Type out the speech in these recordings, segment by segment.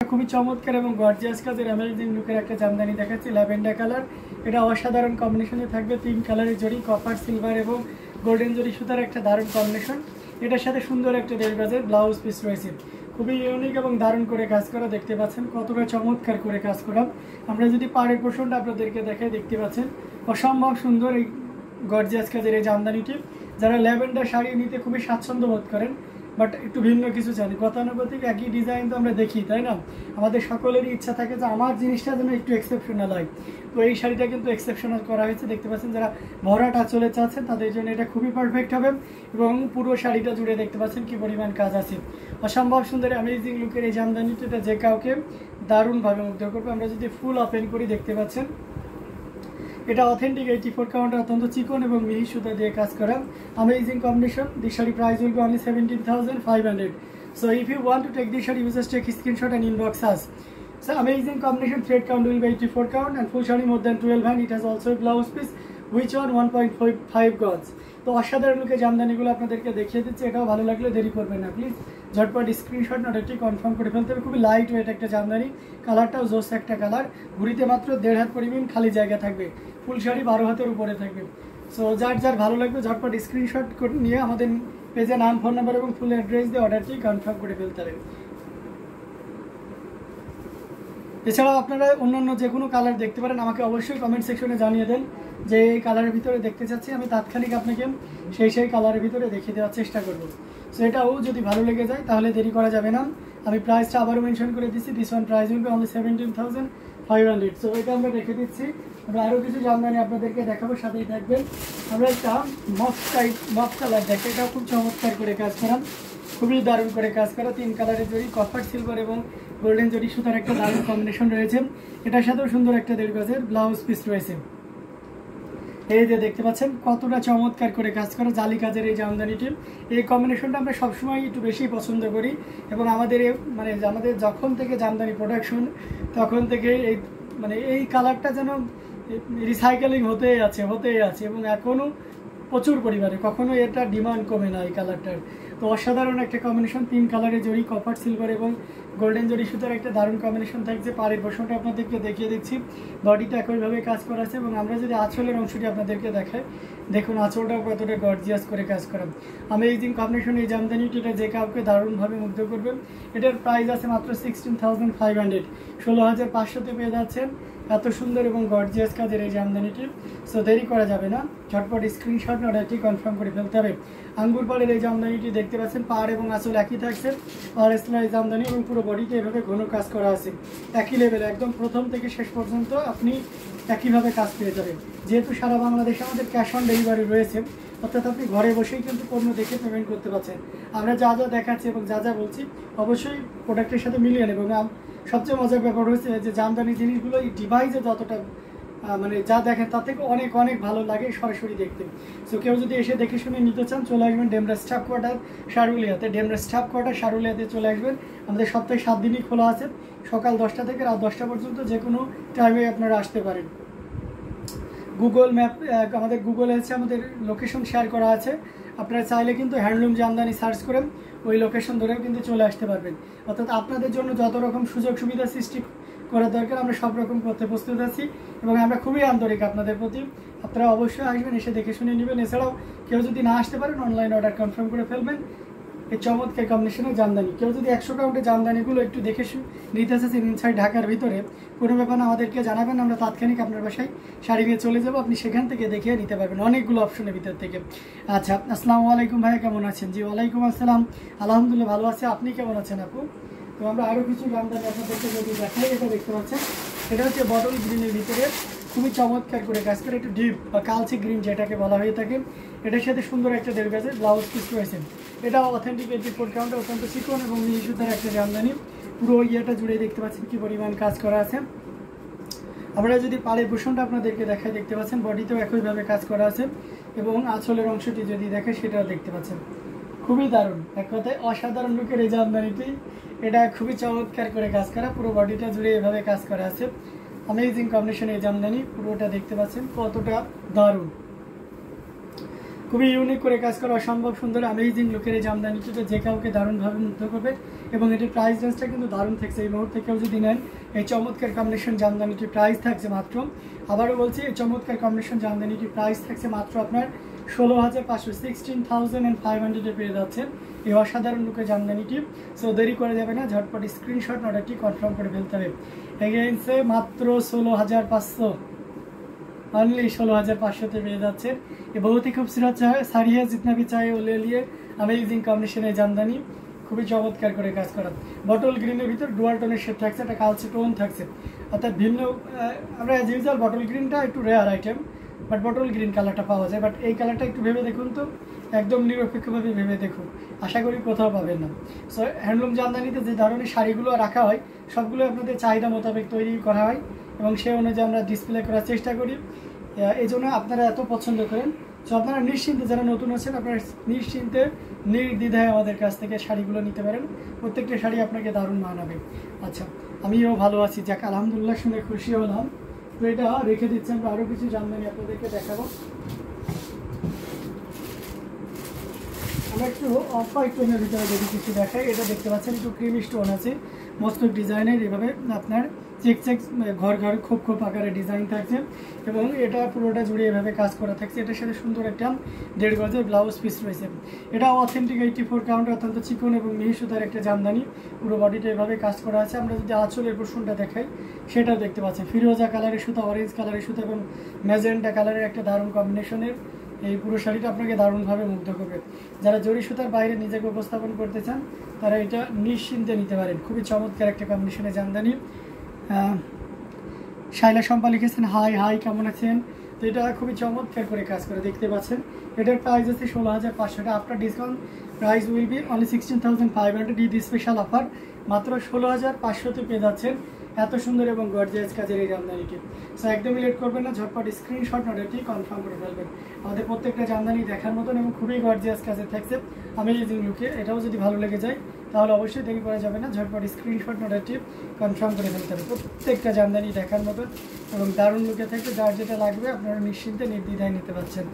খুবই চমৎকার এবং গর্জিয়াস কাজের অ্যামেজিং লুকের একটা জামদানি দেখাচ্ছি ল্যাভেন্ডার কালার। এটা অসাধারণ কম্বিনেশনে থাকবে, 3 কালারের জড়ি, কপার, সিলভার এবং গোল্ডেন জড়ি সুতার একটা দারুণ কম্বিনেশন। এটার সাথে সুন্দর একটা 1.5 গজের ব্লাউজ পিস রয়েছে, খুবই ইউনিক এবং দারুণ করে কাজ করা। দেখতে পাচ্ছেন কতটা চমৎকার করে কাজ করা। আমরা যদি পাড়ের পোর্শনটা আপনাদেরকে দেখাই, দেখতে পাচ্ছেন অসম্ভব সুন্দর এই গর্জিয়াস কাজের এই জামদানিটি। যারা ল্যাভেন্ডার শাড়ি নিতে খুবই স্বাচ্ছন্দ্য বোধ করেন, বাট একটু ভিন্ন কিছু চান, গতানুগতিক একই ডিজাইন তো আমরা দেখি, তাই না? আমাদের সকলেরই ইচ্ছা থাকে যে আমার জিনিসটা যেন একটু এক্সেপশনাল হয়। তো এই শাড়িটা কিন্তু এক্সেপশনাল করা হয়েছে। দেখতে পাচ্ছেন যারা ভরাট আঁচলে চাচ্ছেন তাদের জন্য এটা খুবই পারফেক্ট হবে। এবং পুরো শাড়িটা জুড়ে দেখতে পাচ্ছেন কি পরিমাণ কাজ আছে। অসম্ভব সুন্দর অ্যামেজিং লুকের এই জামদানিটা, এটা যে কাউকে দারুণভাবে মুগ্ধ করবে। আমরা যদি ফুল ওপেন করি, দেখতে পাচ্ছেন এটা অথেন্টিক 84 কাউন্টার, অত্যন্ত চিকন এবং মিহি সুতা দিয়ে কাজ করা। Amazing combination. This shari price will be only 17,500. So if you want to take this shari, you just take a screenshot and inbox us. So amazing combination. Thread count will be 84 count and full shari more than 12 hand. It has also a blouse piece which on 1.5 gauge. তো অসাধারণ লুকে জামদানিগুলো আপনাদেরকে দেখিয়ে দিচ্ছি। এটাও ভালো লাগলে দেরি করবেন না প্লিজ, ঝটপট স্ক্রিনশট নোটটি কনফার্ম করে ফেলতে হবে। খুবই লাইট ওয়েট একটা জামদানি, কালারটাও জোস একটা কালার। ঘুরিতে মাত্র 1.5 হাত পরিমাণ খালি জায়গা থাকবে, ফুল শাড়ি 12 হাতের উপরে থাকবে। সো যার যার ভালো লাগবে ঝটপট স্ক্রিনশট করে নিয়ে আমাদের পেজে নাম, ফোন নাম্বার এবং ফুল অ্যাড্রেস দিয়ে অর্ডারটি কনফার্ম করে ফেলতে হবে। এছাড়াও আপনারা অন্যান্য যে কোনো কালার দেখতে পারেন, আমাকে অবশ্যই কমেন্ট সেকশনে জানিয়ে দেন যে এই কালারের ভিতরে দেখতে চাচ্ছি, আমি তাৎক্ষণিক আপনাকে সেই কালারের ভিতরে দেখিয়ে দেওয়ার চেষ্টা করব। সো এটাও যদি ভালো লেগে যায় তাহলে দেরি করা যাবে না। আমি প্রাইসটা আবারও মেনশন করে দিচ্ছি, this one price will be only 17,500। So এটা আমরা রেখে দিচ্ছি। আমরা আরও কিছু জামদানি আপনাদেরকে দেখাবো, সাথেই থাকবেন। আমরা একটা মফ কালার দেখি, এটাও খুব চমৎকার করে কাজ করা, খুবই দারুণ করে কাজ করা। 3 কালারের জড়ি, কপার, সিলভার এবং গোল্ডেন জড়ি সুতার একটা দারুণ কম্বিনেশন রয়েছে। এটার সাথেও সুন্দর একটা 1.5 গজের ব্লাউজ পিস রয়েছে। এই যে দেখতে পাচ্ছেন কতটা চমৎকার করে কাজ করা জালি কাজের এই জামদানিটি। এই কম্বিনেশনটা আমরা সবসময় একটু বেশি পছন্দ করি এবং আমাদের আমাদের যখন থেকে জামদানি প্রোডাকশন তখন থেকে এই কালারটা যেন রিসাইকেলিং হতেই আছে এবং এখনও প্রচুর পরিমাণে, কখনো এটা ডিমান্ড কমে না এই কালারটার। তো অসাধারণ একটা কম্বিনেশন, 3 কালারের জড়ি, কপার, সিলভার এবং গোল্ডেন জড়ি সুতার একটা দারুণ কম্বিনেশন থাকছে। পাড়ের পোর্শনটা আপনাদেরকে দেখিয়ে দিচ্ছি, বডিটা একইভাবে কাজ করা আছে। এবং আমরা যদি আঁচলের অংশটি আপনাদেরকে দেখাই, দেখুন আঁচলটাও কতটা গর্জিয়াস করে কাজ করা। অ্যামেজিং কম্বিনেশন এই জামদানিটি, এটা যে কাউকে দারুণভাবে মুগ্ধ করবে। এটার প্রাইস আছে মাত্র 16,500, 16,500-তে পেয়ে যাচ্ছেন এত সুন্দর এবং গর্জিয়াস কাজের এই জামদানিটি। সো দেরি করা যাবে না, ঝটপট স্ক্রিনশট অর্ডারটি কনফার্ম করে ফেলতে হবে। আঙ্গুর পাড়ের এই জামদানিটি দেখতে পাচ্ছেন, পাড় এবং আঁচল একই থাকছে। পাড় সেলাই জামদানি এবং পুরো বডিতে এভাবে ঘন কাজ করা আছে, একই লেভেলে একদম প্রথম থেকে শেষ পর্যন্ত আপনি একইভাবে কাজ পেয়ে যাবেন। যেহেতু সারা বাংলাদেশে আমাদের ক্যাশ অন ডেলিভারি রয়েছে, অর্থাৎ আপনি ঘরে বসেই কিন্তু পণ্য দেখে পেমেন্ট করতে পারছেন। আমরা যা যা দেখাচ্ছি এবং যা যা বলছি অবশ্যই প্রোডাক্টের সাথে মিলিয়ে নেব। এবং সবচেয়ে মজার ব্যাপার হচ্ছে যে জামদানি জিনিসগুলো এই ডিভাইসে যতটা যা দেখেন তার থেকে অনেক অনেক ভালো লাগে সরাসরি দেখতে। সো কেউ যদি এসে দেখে শুনে নিতে চান, চলে আসবেন ডেমরা স্টাফ কোয়ার্টার সারুলিয়াতে। ডেমরা স্টাফ কোয়ার্টার সারুলিয়াতে চলে আসবেন। আমাদের সপ্তাহে 7 দিনই খোলা আছে, সকাল 10টা থেকে রাত 10টা পর্যন্ত যে কোনো টাইমে আপনারা আসতে পারেন। গুগল ম্যাপ, আমাদের গুগলে হচ্ছে আমাদের লোকেশন শেয়ার করা আছে। আপনারা চাইলে কিন্তু হ্যান্ডলুম জামদানি সার্চ করেন ওই লোকেশন ধরেও কিন্তু চলে আসতে পারবেন। অর্থাৎ আপনাদের জন্য যত রকম সুযোগ সুবিধা সৃষ্টি করা দরকার আমরা সব রকম করতে প্রস্তুত আছি এবং আমরা খুবই আন্তরিক আপনাদের প্রতি। আপনারা অবশ্যই আসবেন, এসে দেখে শুনে নেবেন। এছাড়াও কেউ যদি না আসতে পারেন, অনলাইন অর্ডার কনফার্ম করে ফেলবেন। এই চমৎকার কম্বিনেশনের জামদানি, কেউ যদি 100 কাউন্টে জামদানিগুলো একটু দেখে নিতে চাচ্ছেন ইনসাইড ঢাকার ভিতরে, কোনো ব্যাপার না, আমাদেরকে জানাবেন, আমরা তাৎক্ষণিক আপনার বাসায় শাড়ি নিয়ে চলে যাবো, আপনি সেখান থেকে দেখে নিতে পারবেন অনেকগুলো অপশনের ভিতর থেকে। আচ্ছা, আসসালামু আলাইকুম ভাইয়া, কেমন আছেন? জি ওয়ালাইকুম আসসালাম, আলহামদুলিল্লাহ ভালো আছে, আপনি কেমন আছেন আপু? তো আমরা আরও কিছু জামদানি আপনাদেরকে যদি দেখাই, এটা দেখতে পাচ্ছেন, এটা হচ্ছে বটল গ্রিনের ভিতরে খুবই চমৎকার করে কাজ করে, একটু ডিপ বা কালচে গ্রিন যেটাকে বলা হয়ে থাকে। এটার সাথে সুন্দর একটা 1.5 গজের ব্লাউজ পিস রয়েছে। এটা অথেন্টিক 84 কাউন্টে অত্যন্ত চিকন এবং মিহি সুতার একটা জামদানি। পুরো ইয়েটা জুড়ে দেখতে পাচ্ছেন কি পরিমাণ কাজ করা আছে। আমরা যদি পাড়ের পোর্শনটা আপনাদেরকে দেখাই, দেখতে পাচ্ছেন বডিতেও একইভাবে কাজ করা আছে এবং আঁচলের অংশটি যদি দেখে সেটাও দেখতে পাচ্ছেন। খুবই দারুণ, এক কথায় অসাধারণ লুকের এই জামদানিটি। এটা খুবই চমৎকার করে কাজ করা, পুরো বডিটা জুড়ে এভাবে কাজ করা আছে। অ্যামেজিং কম্বিনেশন এই জামদানি, পুরোটা দেখতে পাচ্ছেন কতটা দারুণ। খুবই ইউনিক করে কাজ করা, অসম্ভব সুন্দর অ্যামেজিং লুকের এই জামদানিটিতে যে কাউকে দারুণভাবে মুগ্ধ করবে। এবং এটির প্রাইস রেঞ্জটা কিন্তু দারুণ থাকছে। এই মুহূর্তে কেউ যদি নেন এই চমৎকার কম্বিনেশন জামদানিটির প্রাইস থাকছে মাত্র, আবারও বলছি, এই চমৎকার কম্বিনেশন জামদানিটির প্রাইস থাকছে মাত্র আপনার 16,500, 16,500 পেয়ে যাচ্ছে এই অসাধারণ লুকের জামদানিটি। সো দেরি করে যাবে না, ঝটপট স্ক্রিনশট অর্ডারটি কনফার্ম করে ফেলতে হবে। এগেইনসে মাত্র 16,500, ऑनली 16,500 পেয়ে যাচ্ছে। ये बहुत ही खूबसूरत শাড়ি है, जितना भी चाहे वो ले लिए। अमेजिंग কম্বিনেশনে জামদানি, খুবই চমৎকার করে কাজ করা। বটল গ্রিনের ভিতর ডুয়াল টোনের শেড থাকছে, একটা কালচে টোন থাকছে, অর্থাৎ ভিন্ন। আমরা অ্যাজ ইউজুয়াল বটল গ্রিনটা একটু rare item, but bottle green কালারটা পাওয়া যায়। বাট এই কালারটা একটু ভেবে দেখুন তো, একদম নিরপেক্ষভাবে ভেবে দেখুন, আশা করি কোথাও পাবেন না। সো হ্যান্ডলুম জামদানিতে যে ধরনের শাড়িগুলো রাখা হয় সবগুলো আপনাদের চাহিদা মোতাবেক তৈরি করা হয় এবং সেই অনুযায়ী আমরা ডিসপ্লে করার চেষ্টা করি। এই জন্য আপনারা এত পছন্দ করেন। সো আপনারা নিশ্চিন্তে, যারা নতুন আছেন আপনারা নিশ্চিন্তে নির্দ্বিধায় আমাদের কাছ থেকে শাড়িগুলো নিতে পারেন। প্রত্যেকটা শাড়ি আপনাকে দারুণ মানাবে। আচ্ছা, আমিও ভালো আছি, যাক আলহামদুলিল্লাহ, শুনে খুশি হলাম। তো এটা রেখে দিচ্ছি, আমরা আরও কিছু জামদানি আপনাদেরকে দেখাবো। আমরা একটু অফ হোয়াইট টোনের ভিতরে যদি কিছু দেখাই, এটা দেখতে পাচ্ছেন একটু ক্রিমি স্টোন আছে, মস্তক ডিজাইনের, এভাবে আপনার চেক চেক ঘর ঘর খোপ খোপ আকারে ডিজাইন থাকছে এবং এটা পুরোটা জুড়ে এভাবে কাজ করা থাকছে। এটার সাথে সুন্দর একটা 1.5 গজের ব্লাউজ পিস রয়েছে। এটা অথেন্টিক 84 কাউন্ট, অত্যন্ত চিকন এবং মিহি সুতার একটা জামদানি, পুরো বডিটা এভাবে কাজ করা আছে। আমরা যদি আঁচলের পোর্শনটা দেখাই, সেটাও দেখতে পাচ্ছেন ফিরোজা কালারের সুতা, অরেঞ্জ কালারের সুতা এবং ম্যাজেন্টা কালারের একটা দারুণ কম্বিনেশনের এই পুরো শাড়িটা আপনাকে দারুণভাবে মুগ্ধ করবে। যারা জরি সুতার বাইরে নিজেকে উপস্থাপন করতে চান তারা এটা নিশ্চিন্তে নিতে পারেন। খুবই চমৎকার একটা কম্বিনেশনের জামদানি। শাইলা শম্পা লিখেছেন হাই হাই, কেমন আছেন? তো এটা খুবই চমৎকার করে কাজ করে, দেখতে পাচ্ছেন। এটার প্রাইস আছে 16,500, after discount price will be only 16,500। Eid special offer, মাত্র 16,500 পেয়ে যাচ্ছেন এত সুন্দর এবং গর্জিয়াস কাজের এই জামদানিটি। সো একদমই লেট করবেন না, ঝটপট স্ক্রিনশট অর্ডারটি কনফার্ম করে ফেলবেন। আমাদের প্রত্যেকটা জামদানি দেখার মতন এবং খুবই গর্জিয়াস কাজের থাকছে, অ্যামেজিং লুকে। এটাও যদি ভালো লেগে যায় তাহলে অবশ্যই দেরি করা যাবে না, ঝটপট স্ক্রিনশট অর্ডারটি কনফার্ম করে ফেলতে হবে। প্রত্যেকটা জামদানি দেখার মতন এবং দারুণ লুকে থাকবে, যার যেটা লাগবে আপনারা নিশ্চিন্তে নির্দ্বিধায় নিতে পারছেন।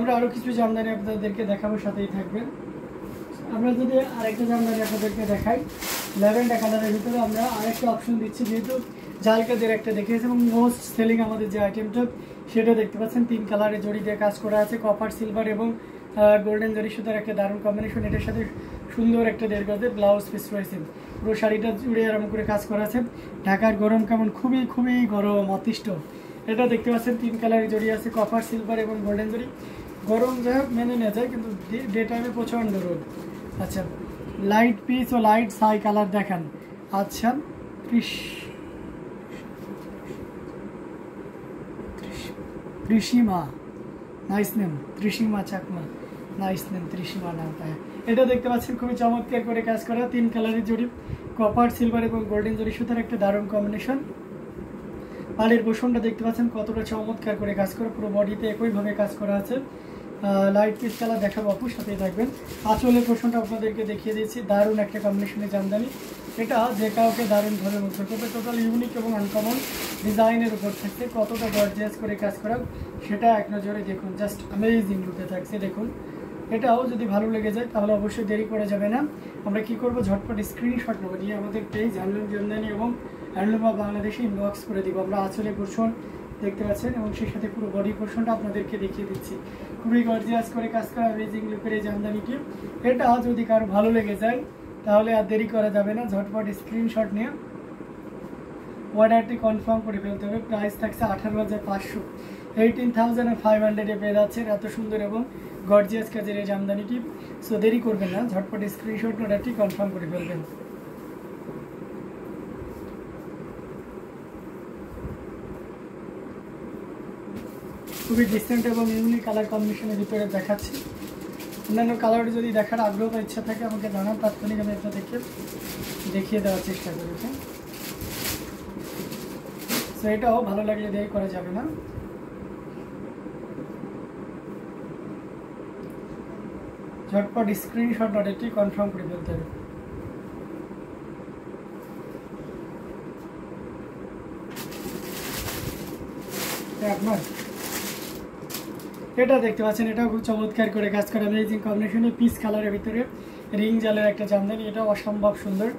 আমরা আরও কিছু জামদানি আপনাদেরকে দেখাবো, সাথেই থাকবেন। আমরা যদি আরেকটা জামদানি আপনাদেরকে দেখাই, ল্যাভেন্ডার কালারের ভিতরে আমরা আরেকটা অপশন দিচ্ছি, যেহেতু জাল কাজের একটা দেখিয়েছি এবং মোস্ট সেলিং আমাদের যে আইটেমটা সেটা দেখতে পাচ্ছেন 3 কালারের জড়ি দিয়ে কাজ করা আছে, কপার সিলভার এবং গোল্ডেন জরি সুতার একটা দারুণ কম্বিনেশন। এটার সাথে সুন্দর একটা 1.5 গজের ব্লাউজ পিস রয়েছে, পুরো শাড়িটা জুড়ে আরাম করে কাজ করা আছে। ঢাকার গরম কেমন? খুবই খুবই গরম, অতিষ্ঠ। এটা দেখতে পাচ্ছেন 3 কালারের জড়ি আছে, কপার সিলভার এবং গোল্ডেন জরি। গরম যাই হোক মেনে নেওয়া যায়, কিন্তু ডে টাইমে প্রচণ্ড রোদ। আচ্ছা, লাইট পিস ও লাইট সাই কালার দেখান। আচ্ছা, Trisima, nice name, Trisima Chakma, nice name, Trisima নাম পায়। এটা দেখতে পাচ্ছেন খুবই চমৎকার করে কাজ করা, 3 কালারের জড়ি, কপার সিলভার এবং গোল্ডেন জরি সুতার একটা দারুণ কম্বিনেশন। পালের পোষণটা দেখতে পাচ্ছেন কতটা চমৎকার করে কাজ করা, পুরো বডিতে একইভাবে কাজ করা আছে। লাইট পিস কালার দেখাবো, অপুর সাথেই থাকবেন। আঁচলের পোষণটা আপনাদেরকে দেখিয়ে দিয়েছি, দারুণ একটা কম্বিনেশনের জামদানি। এটা যে কাউকে দারুণভাবে মুগ্ধ করবে, টোটাল ইউনিক এবং আনকমন ডিজাইনের উপর থাকছে, কতটা গর্জিয়াস করে কাজ করা সেটা এক নজরে দেখুন, জাস্ট অ্যামেজিং লুকে থাকছে। দেখুন, এটাও যদি ভালো লেগে যায় তাহলে অবশ্যই দেরি করে যাবে না। আমরা কি করব, ঝটপট স্ক্রিনশট নেব, নিয়ে আমাদের পেজ হ্যান্ডলুম জামদানি এবং হ্যান্ডলুম অফ বাংলাদেশে ইনবক্স করে দিব। আমরা আঁচলের পোর্শন দেখতে পাচ্ছেন এবং সেই সাথে পুরো বডি পোর্শনটা আপনাদেরকে দেখিয়ে দিচ্ছি। খুবই গর্জিয়াস করে কাজ করা অ্যামেজিং লুকের এই জামদানিটি। এটা যদি কারো ভালো লেগে যায় তাহলে আর দেরি করা যাবে না, ঝটপট স্ক্রিনশট নিয়ে অর্ডারটি কনফার্ম করে ফেলতে হবে। প্রাইস থাকছে 18,500, 18,500 পেয়ে যাচ্ছেন এত সুন্দর এবং গর্জিয়াস কাজের এই জামদানিটি। সো দেরি করবেন না, ঝটপট স্ক্রিনশট অর্ডারটি কনফার্ম করে ফেলবেন। খুবই ডিসেন্ট এবং ইউনিক কালার কম্বিনেশনের ভিতরে দেখাচ্ছি। অন্যান্য কালার যদি দেখার আগ্রহ বা ইচ্ছা থাকে আমাকে জানান, তাৎক্ষণিক আমি এটা দেখিয়ে দেওয়ার চেষ্টা করি। তো এটাও ভালো লাগলে দেরি করা যাবে না। ঝটপট স্ক্রিনশট নট এটি কনফার্ম করে ফেলতে হবে। আপনার এটা দেখতে পাচ্ছেন, এটাও খুব চমৎকার করে কাজ করা, অ্যামেজিং কম্বিনেশনে পিস কালারের ভিতরে রিং জালের একটা জামদানি। এটা অসম্ভব সুন্দর।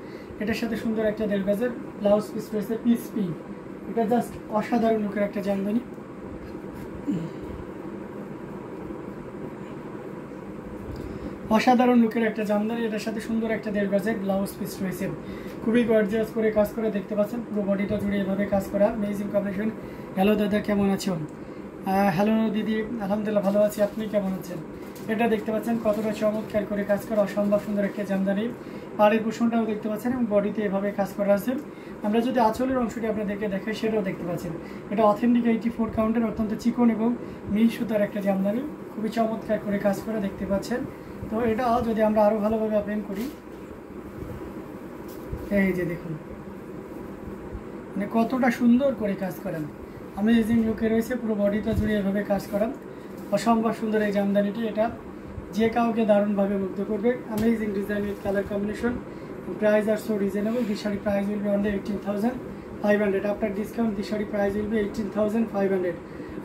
এটার সাথে সুন্দর একটা 1.5 গজের ব্লাউজ পিস রয়েছে, পিস পিঙ্ক। এটা জাস্ট অসাধারণ লুকের একটা জামদানি। অসাধারণ লুকের একটা জামদানি, এটার সাথে সুন্দর একটা 1.5 গজের ব্লাউজ পিস রয়েছে। খুবই গর্জিয়াস করে কাজ করে দেখতে পাচ্ছেন, পুরো বডিটা জুড়ে এভাবে কাজ করা, অ্যামেজিং কম্বিনেশন। হ্যালো দাদা, কেমন আছো? হ্যালো দিদি, আলহামদুলিল্লাহ ভালো আছি, আপনি কেমন আছেন? এটা দেখতে পাচ্ছেন কতটা চমৎকার করে কাজ করা, অসম্ভব সুন্দর একটা জামদানি। পাড়ের পোষণটাও দেখতে পাচ্ছেন এবং বডিতে এভাবে কাজ করা আছে। আমরা যদি আঁচলের অংশটি আপনাদেরকে দেখাই সেটাও দেখতে পাচ্ছেন। এটা অথেন্টিক 84 কাউন্টের অত্যন্ত চিকন এবং মিল সুতার একটা জামদানি, খুবই চমৎকার করে কাজ করা দেখতে পাচ্ছেন। তো এটা যদি আমরা আরও ভালোভাবে ওপেন করি, এই যে দেখুন মানে কতটা সুন্দর করে কাজ করেন, অ্যামেজিং লুকে রয়েছে, পুরো বডিটা জুড়ে এভাবে কাজ করা, অসম্ভব সুন্দর এই জামদানিটি। এটা যে কাউকে দারুণভাবে মুগ্ধ করবে। Amazing design with colour combination. Price are so reasonable. This sari price will be only 18,500। After discount this sari price will be 18,500।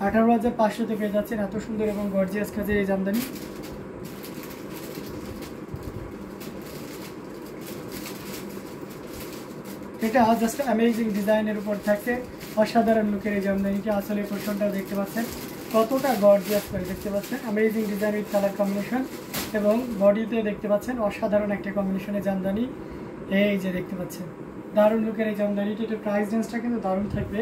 18,500-তে পেয়ে যাচ্ছেন এত সুন্দর এবং গর্জিয়াস কাজের এই জামদানি। এটা জাস্ট অ্যামেজিং ডিজাইনের উপর থাকছে, অসাধারণ লুকের এই জামদানিটি। আসলে পোর্শনটা দেখতে পাচ্ছেন কতটা গর্জিয়াস করে দেখতে পাচ্ছেন, amazing design with colour combination এবং বডিতে দেখতে পাচ্ছেন অসাধারণ একটা কম্বিনেশনের জামদানি। এই যে দেখতে পাচ্ছেন দারুণ লুকের এই জামদানিটি। এটার প্রাইস রেঞ্জটা কিন্তু দারুণ থাকবে।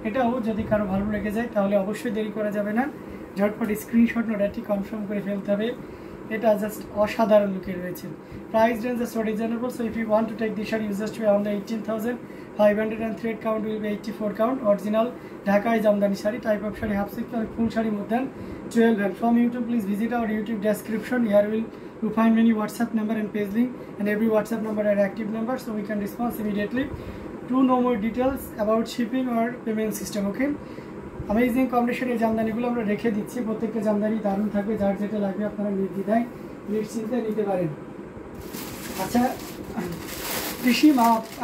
এটাও যদি কারো ভালো লেগে যায় তাহলে অবশ্যই দেরি করা যাবে না, ঝটপট স্ক্রিনশট নোটটি কনফার্ম করে ফেলতে হবে। এটা জাস্ট অসাধারণ লুকে রয়েছে। Price range is so reasonable, so if you want to take this sari you just pay on the 18,500 and thread count will be 84 count. Original Dhaka Jamdani sari, type of sari half silk and full sari more than 12. And from YouTube, please visit our YouTube description. Here will you find many WhatsApp number and page link, and every WhatsApp number are active number, so we can respond immediately to know more details about shipping or payment system. Okay. Amazing কম্বিনেশনের জামদানিগুলো আমরা রেখে দিচ্ছি, প্রত্যেকটা জামদানি দারুণ থাকবে, যার যেটা লাগবে আপনারা নির্দ্বিধায় নিশ্চিন্তে নিতে পারেন। আচ্ছা, কৃষি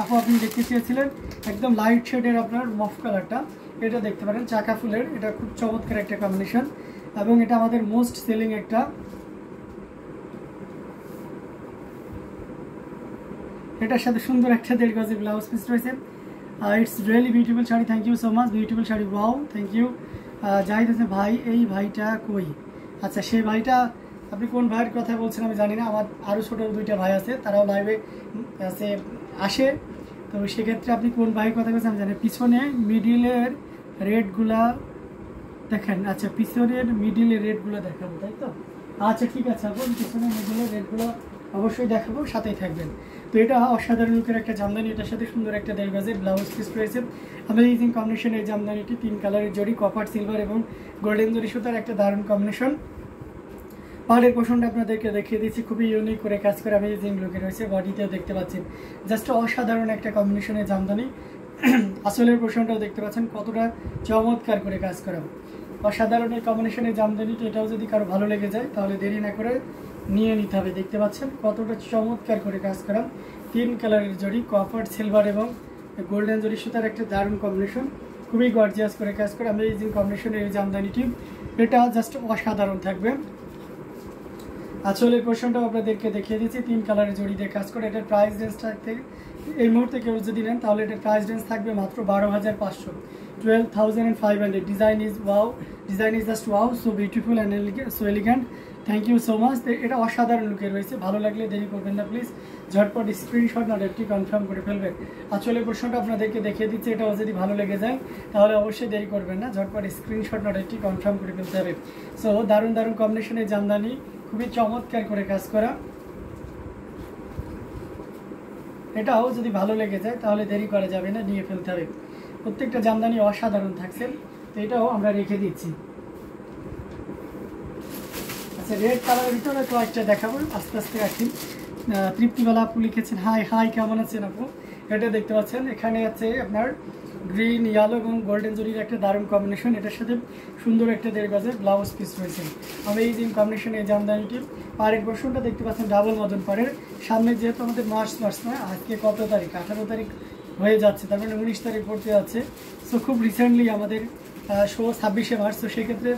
আপু আপনি দেখতে চেয়েছিলেন একদম লাইট শেডের আপনার মফ কালারটা, এটা দেখতে পারেন চাকা ফুলের, এটা খুব চমৎকার একটা কম্বিনেশন এবং এটা আমাদের মোস্ট সেলিং একটা। এটার সাথে সুন্দর একটা 1.5 গজের ব্লাউজ পিস রয়েছে। It's really beautiful sari, thank you so much, beautiful sari, wow, thank you. Jahid Hossain ভাই, এই ভাইটা কই? আচ্ছা, সেই ভাইটা আপনি কোন ভাইয়ের কথা বলছেন আমি জানি না, আমার আরও ছোটো 2টা ভাই আছে, তারাও লাইভে আসে, তো সেক্ষেত্রে আপনি কোন ভাইয়ের কথা বলছেন আমি জানি। পিছনে মিডিলের রেটগুলা দেখেন, আচ্ছা পিছনের মিডিলের রেটগুলো দেখাবো তাই তো? আচ্ছা ঠিক আছে, আপনি পিছনের মিডিলের রেটগুলো অবশ্যই দেখাবো, সাথেই থাকবেন। তো এটা অসাধারণ লুকের একটা জামদানি, এটার সাথে সুন্দর একটা 1.5 গজের ব্লাউজ পিস রয়েছে। অ্যামেজিং কম্বিনেশনের জামদানিটি 3 কালারের জড়ি, কপার, সিলভার এবং গোল্ডেন জরি সুতার একটা দারুণ কম্বিনেশন। পাড়ের পোষণটা আপনাদেরকে দেখিয়ে দিচ্ছি, খুবই ইউনিক করে কাজ করে অ্যামেজিং লুকে রয়েছে, বডিতেও দেখতে পাচ্ছেন জাস্ট অসাধারণ একটা কম্বিনেশনের জামদানি। আসলের পোষণটাও দেখতে পাচ্ছেন কতটা চমৎকার করে কাজ করা, অসাধারণ এই কম্বিনেশনের জামদানিটা। এটাও যদি কারো ভালো লেগে যায় তাহলে দেরি না করে নিয়ে নিতে হবে। দেখতে পাচ্ছেন কতটা চমৎকার করে কাজ করা, 3 কালারের জড়ি, কপার, সিলভার এবং গোল্ডেন জরি সুতার একটা দারুণ কম্বিনেশন, খুবই গর্জিয়াস করে কাজ করে অ্যামেজিং কম্বিনেশনের এই জামদানিটি। এটা জাস্ট অসাধারণ থাকবে। আঁচলের পোর্শনটাও আপনাদেরকে দেখিয়ে দিচ্ছি, 3 কালারের জড়ি দিয়ে কাজ করে। এটার প্রাইস রেঞ্জ থাকতে এই মুহূর্তে কেউ যদি নেন তাহলে এটার প্রাইস রেঞ্জ থাকবে মাত্র 12,500, 12,500। Design is wow, design is just wow, so beautiful and so elegant, thank you so much. এটা অসাধারণ লুকে রয়েছে, ভালো লাগলে দেরি করবেন না প্লিজ, ঝটপট স্ক্রিনশট নোটটি কনফার্ম করে ফেলবেন। আঁচলের পোর্শনটা আপনাদেরকে দেখিয়ে দিচ্ছি, এটাও যদি ভালো লেগে যায় তাহলে অবশ্যই দেরি করবেন না, ঝটপট স্ক্রিনশট নোটটি কনফার্ম করে ফেলতে হবে। সো দারুণ দারুণ কম্বিনেশনের জামদানি, খুবই চমৎকার করে কাজ করা। এটাও যদি ভালো লেগে যায় তাহলে দেরি করা যাবে না, নিয়ে ফেলতে হবে। প্রত্যেকটা জামদানি অসাধারণ থাকছে, তো এটাও আমরা রেখে দিচ্ছি। আচ্ছা, রেড কালারের ভিতরে কয়েকটা দেখাবো, আস্তে আস্তে রাখি। তৃপ্তিবালা আপু লিখেছেন হাই হাই, কেমন আছেন আপু? এটা দেখতে পাচ্ছেন, এখানে আছে আপনার গ্রিন, ইয়েলো এবং গোল্ডেন জরির একটা দারুণ কম্বিনেশন। এটার সাথে সুন্দর একটা 1.5 গজের ব্লাউজ পিস রয়েছে। অ্যামেজিং কম্বিনেশন এই জামদানিটি। পাড়ের পোর্শনটা দেখতে পাচ্ছেন ডাবল মদন পাড়ের। সামনে যেহেতু আমাদের মার্চ নয়, আজকে কত তারিখ? 18 তারিখ হয়ে যাচ্ছে, তার মানে 19 তারিখ পড়তে যাচ্ছে। সো খুব রিসেন্টলি আমাদের শো 26শে মার্চ। তো সেক্ষেত্রে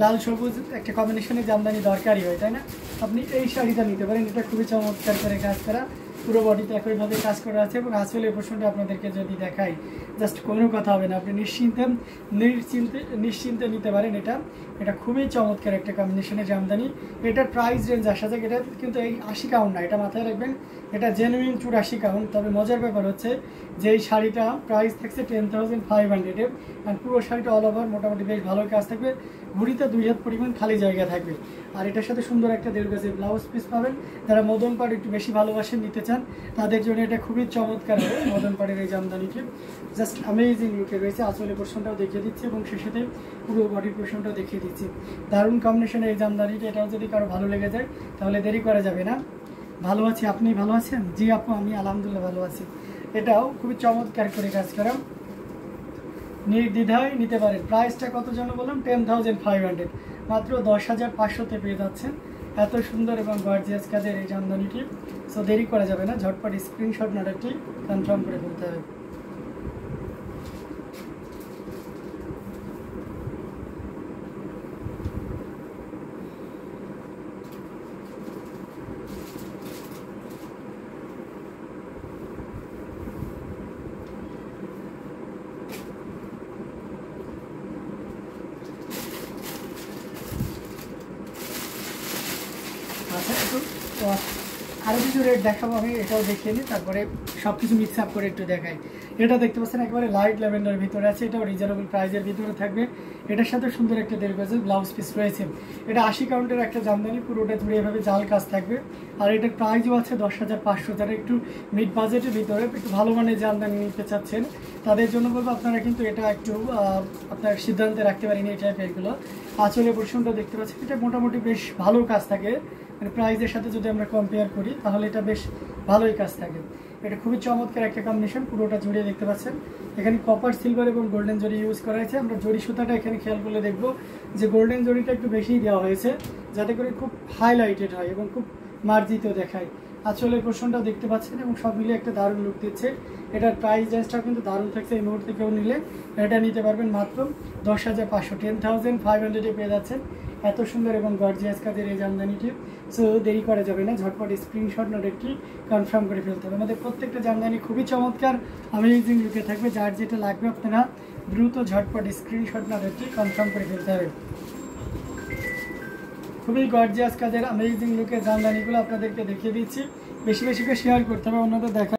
লাল সবুজ একটা কম্বিনেশনে জামদানি দরকারই হয়, তাই না? আপনি এই শাড়িটা নিতে পারেন, এটা খুবই চমৎকার করে কাজ করা, পুরো বডিতে একইভাবে কাজ করা আছে। এবং আসলে এই পোর্শনটা আপনাদেরকে যদি দেখাই, জাস্ট কোনো কথা হবে না, আপনি নিশ্চিন্তে নিতে পারেন। এটা খুবই চমৎকার একটা কম্বিনেশনের জামদানি। এটার প্রাইস রেঞ্জ আসা যাক, এটা কিন্তু এই 80 কাউন্ট না, এটা মাথায় রাখবেন, এটা জেনুইন 84 কাউন্ট। তবে মজার ব্যাপার হচ্ছে যে এই শাড়িটা প্রাইস থাকছে 10,500 আর পুরো শাড়িটা অল ওভার মোটামুটি বেশ ভালো কাজ থাকবে। ঘুড়িতে 2 হাত পরিমাণ খালি জায়গা থাকবে। আর এটার সাথে সুন্দর একটা 1.5 গজের ব্লাউজ পিস পাবেন। যারা মদন পাড় একটু বেশি ভালোবাসেন, নিতে চান, তাদের জন্য এটা খুবই চমৎকার হবে। মদন পাড়ের এই জামদানিটি জাস্ট অ্যামেজিং লুকে রয়েছে। আসলে পোর্শনটাও দেখিয়ে দিচ্ছি এবং সে সাথে পুরো বডির পোর্শনটাও দেখিয়ে দিচ্ছি। দারুণ কম্বিনেশনের এই জামদানিটি। এটাও যদি কারো ভালো লেগে যায় তাহলে দেরি করা যাবে না। ভালো আছি, আপনি ভালো আছেন? জি আপু, আমি আলহামদুলিল্লাহ ভালো আছি। এটাও খুবই চমৎকার করে কাজ করা, নির্দ্বিধায় নিতে পারেন। প্রাইসটা কত যেন বললাম? 10,500, মাত্র 10,500-তে পেয়ে যাচ্ছেন এত সুন্দর এবং গর্জিয়াস কাজের এই জামদানিটি। সো দেরি করা যাবে না, ঝটপট স্ক্রিনশট নাটকটি কনফার্ম করে ফেলতে হবে। আচ্ছা, একটু আরও কিছু রেট দেখাবো আমি, এটাও দেখিয়ে নিই, তারপরে সব কিছু মিক্স আপ করে একটু দেখাই। এটা দেখতে পাচ্ছেন একেবারে লাইট ল্যাভেন্ডারের ভিতরে আছে, এটাও রিজনেবল প্রাইসের ভিতরে থাকবে। এটার সাথে সুন্দর একটা 1.5 গজের ব্লাউজ পিস রয়েছে। এটা 80 কাউন্টের একটা জামদানি, পুরোটা জুড়ে এভাবে জাল কাজ থাকবে। আর এটার প্রাইসও আছে 10,500। যারা একটু মিড বাজেটের ভিতরে একটু ভালো মানের জামদানি নিতে চাচ্ছেন, তাদের জন্য বলবো আপনারা কিন্তু এটা একটু আপনার সিদ্ধান্তে রাখতে পারেন এই টাইপেরগুলো। আঁচলের পোর্শনটা দেখতে পাচ্ছেন, এটা মোটামুটি বেশ ভালো কাজ থাকে, মানে প্রাইসের সাথে যদি আমরা কম্পেয়ার করি তাহলে এটা বেশ ভালোই কাজ থাকে। এটা খুবই চমৎকার একটা কম্বিনেশন, পুরোটা জড়িয়ে দেখতে পাচ্ছেন। এখানে কপার, সিলভার এবং গোল্ডেন জরি ইউজ করা হয়েছে। আমরা জরি সুতাটা এখানে খেয়াল করলে দেখবো যে গোল্ডেন জরিটা একটু বেশিই দেওয়া হয়েছে, যাতে করে খুব হাইলাইটেড হয় এবং খুব মার্জিত দেখায়। আঁচলের পোর্শনটাও দেখতে পাচ্ছেন এবং সব মিলিয়ে একটা দারুণ লুক দিচ্ছে। এটার প্রাইস রেঞ্জটাও কিন্তু দারুণ থাকছে। এই মুহূর্তে কেউ নিলে এটা নিতে পারবেন মাত্র 10,500, 10,500-এ পেয়ে যাচ্ছেন এত সুন্দর এবং গর্জিয়াস কাজের এই জামদানিটি। সো দেরি করা যাবে না, ঝটপট স্ক্রিনশট নোট একটি কনফার্ম করে ফেলতে হবে। আমাদের প্রত্যেকটা জামদানি খুবই চমৎকার, অ্যামেজিং লুকে থাকবে। যার যেটা লাগবে আপনারা দ্রুত ঝটপট স্ক্রিনশট নোট একটি কনফার্ম করে ফেলতে হবে। খুবই গর্জিয়াস কাজের অ্যামেজিং লুকের জামদানিগুলো আপনাদেরকে দেখিয়ে দিচ্ছি। বেশি বেশি করে শেয়ার করতে হবে, অন্যদের দেখা